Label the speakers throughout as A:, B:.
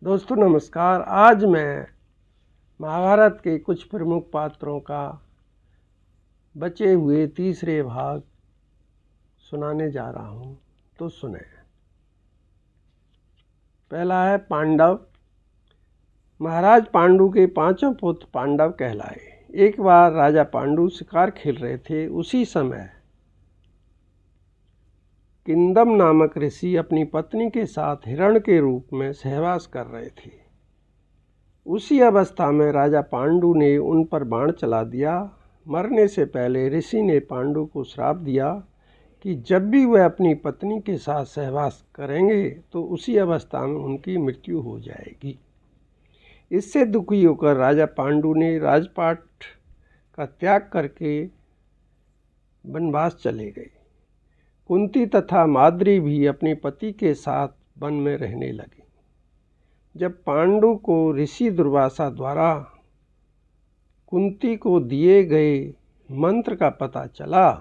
A: दोस्तों नमस्कार। आज मैं महाभारत के कुछ प्रमुख पात्रों का बचे हुए तीसरे भाग सुनाने जा रहा हूँ, तो सुने। पहला है पांडव। महाराज पांडु के पांचों पुत्र पांडव कहलाए। एक बार राजा पांडु शिकार खेल रहे थे। उसी समय किंदम नामक ऋषि अपनी पत्नी के साथ हिरण के रूप में सहवास कर रहे थे। उसी अवस्था में राजा पांडु ने उन पर बाण चला दिया। मरने से पहले ऋषि ने पांडु को श्राप दिया कि जब भी वह अपनी पत्नी के साथ सहवास करेंगे तो उसी अवस्था में उनकी मृत्यु हो जाएगी। इससे दुखी होकर राजा पांडु ने राजपाट का त्याग करके वनवास चले गए। कुंती तथा माद्री भी अपने पति के साथ वन में रहने लगी। जब पांडु को ऋषि दुर्वासा द्वारा कुंती को दिए गए मंत्र का पता चला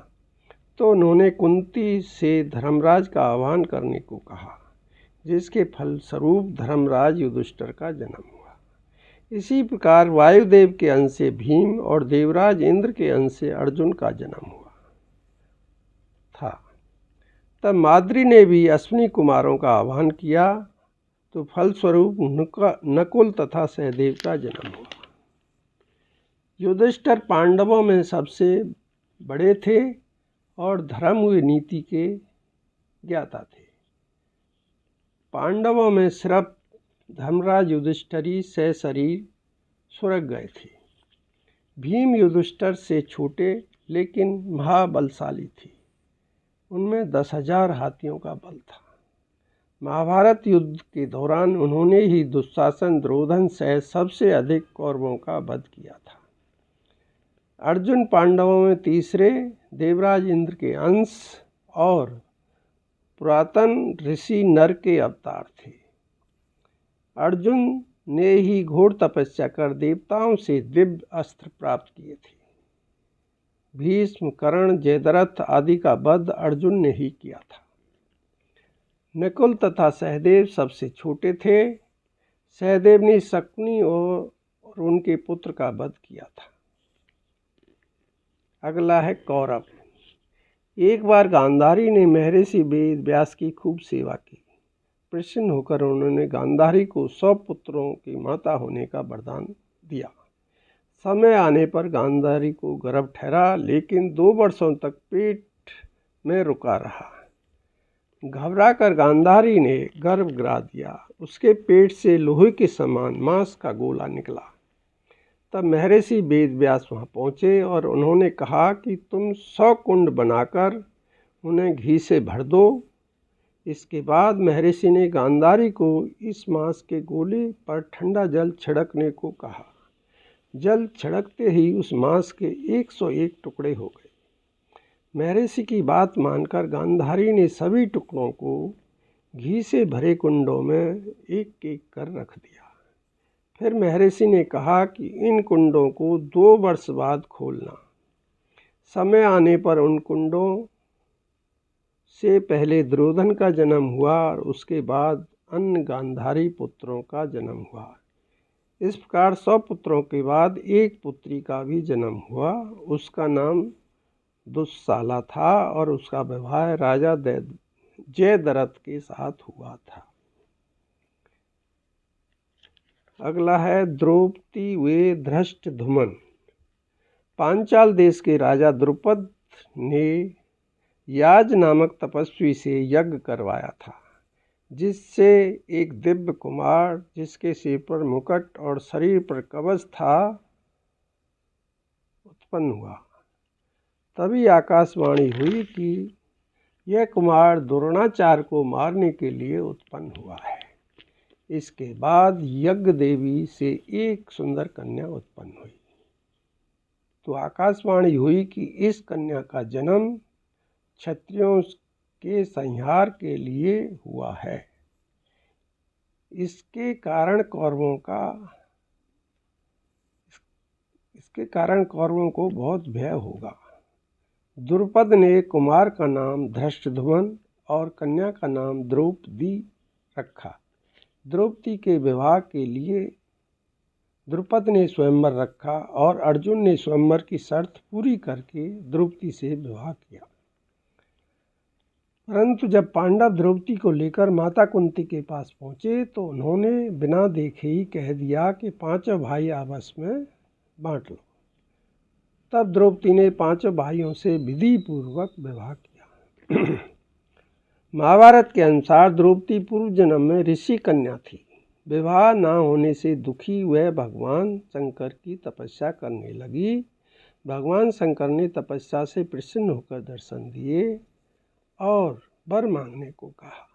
A: तो उन्होंने कुंती से धर्मराज का आह्वान करने को कहा, जिसके फलस्वरूप धर्मराज युधिष्ठिर का जन्म हुआ। इसी प्रकार वायुदेव के अंश से भीम और देवराज इंद्र के अंश से अर्जुन का जन्म हुआ था। तब माद्री ने भी अश्विनी कुमारों का आह्वान किया तो फलस्वरूप नकुल तथा सहदेव का जन्म हुआ। युधिष्ठिर पांडवों में सबसे बड़े थे और धर्म व नीति के ज्ञाता थे। पांडवों में सिर्फ धर्मराज युधिष्ठिर से शरीर स्वर्ग गए थे। भीम युधिष्ठिर से छोटे लेकिन महाबलशाली थे। उनमें 10,000 हाथियों का बल था। महाभारत युद्ध के दौरान उन्होंने ही दुशासन दुर्योधन सहित सबसे अधिक कौरवों का वध किया था। अर्जुन पांडवों में तीसरे, देवराज इंद्र के अंश और पुरातन ऋषि नर के अवतार थे। अर्जुन ने ही घोर तपस्या कर देवताओं से दिव्य अस्त्र प्राप्त किए थे। भीष्म, कर्ण, जयद्रथ आदि का वध अर्जुन ने ही किया था। नकुल तथा सहदेव सबसे छोटे थे। सहदेव ने शकुनी और उनके पुत्र का वध किया था। अगला है कौरव। एक बार गांधारी ने महर्षि वेद व्यास की खूब सेवा की। प्रसन्न होकर उन्होंने गांधारी को 100 पुत्रों की माता होने का वरदान दिया। समय आने पर गांधारी को गर्भ ठहरा, लेकिन 2 वर्षों तक पेट में रुका रहा। घबराकर गांधारी ने गर्भ गिरा दिया। उसके पेट से लोहे के समान मांस का गोला निकला। तब महर्षि वेद व्यास वहाँ पहुँचे और उन्होंने कहा कि तुम 100 कुंड बनाकर उन्हें घी से भर दो। इसके बाद महर्षि ने गांधारी को इस मांस के गोले पर ठंडा जल छिड़कने को कहा। जल छिड़कते ही उस मांस के 101 टुकड़े हो गए। महर्षि की बात मानकर गांधारी ने सभी टुकड़ों को घी से भरे कुंडों में एक एक कर रख दिया। फिर महर्षि ने कहा कि इन कुंडों को 2 वर्ष बाद खोलना। समय आने पर उन कुंडों से पहले दुर्योधन का जन्म हुआ और उसके बाद अन्य गांधारी पुत्रों का जन्म हुआ। इस प्रकार 100 पुत्रों के बाद एक पुत्री का भी जन्म हुआ। उसका नाम दुस्साला था और उसका विवाह राजा जयद्रथ के साथ हुआ था। अगला है द्रौपदी व धृष्टद्युम्न। पांचाल देश के राजा द्रुपद ने याज नामक तपस्वी से यज्ञ करवाया था, जिससे एक दिव्य कुमार जिसके सिर पर मुकुट और शरीर पर कवच था उत्पन्न हुआ। तभी आकाशवाणी हुई कि यह कुमार द्रोणाचार्य को मारने के लिए उत्पन्न हुआ है। इसके बाद यज्ञ देवी से एक सुंदर कन्या उत्पन्न हुई। तो आकाशवाणी हुई कि इस कन्या का जन्म क्षत्रियों के संहार के लिए हुआ है। इसके कारण कौरवों को बहुत भय होगा। द्रुपद ने कुमार का नाम धृष्टद्युम्न और कन्या का नाम द्रौपदी रखा। द्रौपदी के विवाह के लिए द्रुपद ने स्वयंवर रखा और अर्जुन ने स्वयंवर की शर्त पूरी करके द्रौपदी से विवाह किया। परंतु जब पांडव द्रौपदी को लेकर माता कुंती के पास पहुँचे तो उन्होंने बिना देखे ही कह दिया कि पांचों भाई आपस में बांट लो। तब द्रौपदी ने पांचों भाइयों से विधि पूर्वक विवाह किया। महाभारत के अनुसार द्रौपदी पूर्व जन्म में ऋषि कन्या थी। विवाह न होने से दुखी वह भगवान शंकर की तपस्या करने लगी। भगवान शंकर ने तपस्या से प्रसन्न होकर दर्शन दिए और वर मांगने को कहा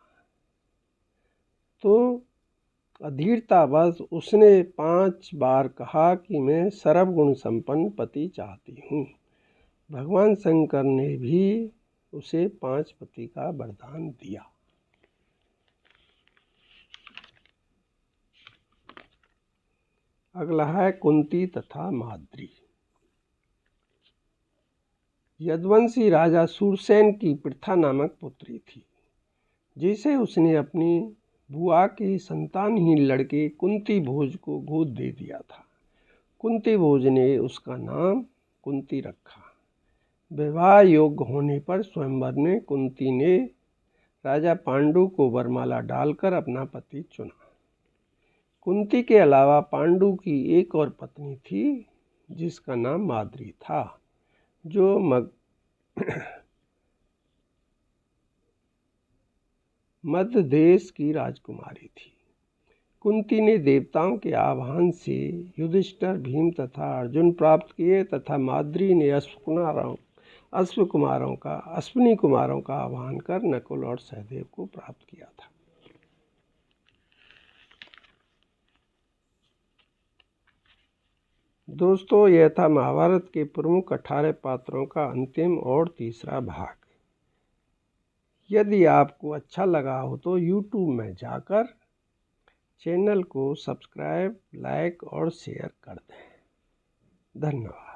A: तो अधीरतावश उसने 5 बार कहा कि मैं सर्वगुण संपन्न पति चाहती हूँ। भगवान शंकर ने भी उसे 5 पति का वरदान दिया। अगला है कुंती तथा माद्री। यदुवंशी राजा सूरसेन की पृथा नामक पुत्री थी, जिसे उसने अपनी बुआ के संतानहीन लड़के कुंती भोज को गोद दे दिया था। कुंती भोज ने उसका नाम कुंती रखा। विवाह योग्य होने पर स्वयंवर में कुंती ने राजा पांडु को वरमाला डालकर अपना पति चुना। कुंती के अलावा पांडु की एक और पत्नी थी जिसका नाम माद्री था, जो मध्य देश की राजकुमारी थी। कुंती ने देवताओं के आह्वान से युधिष्ठिर, भीम तथा अर्जुन प्राप्त किए तथा माद्री ने अश्विनी कुमारों का आह्वान कर नकुल और सहदेव को प्राप्त किया था। दोस्तों, यह था महाभारत के प्रमुख 18 पात्रों का अंतिम और तीसरा भाग। यदि आपको अच्छा लगा हो तो YouTube में जाकर चैनल को सब्सक्राइब, लाइक और शेयर कर दें। धन्यवाद।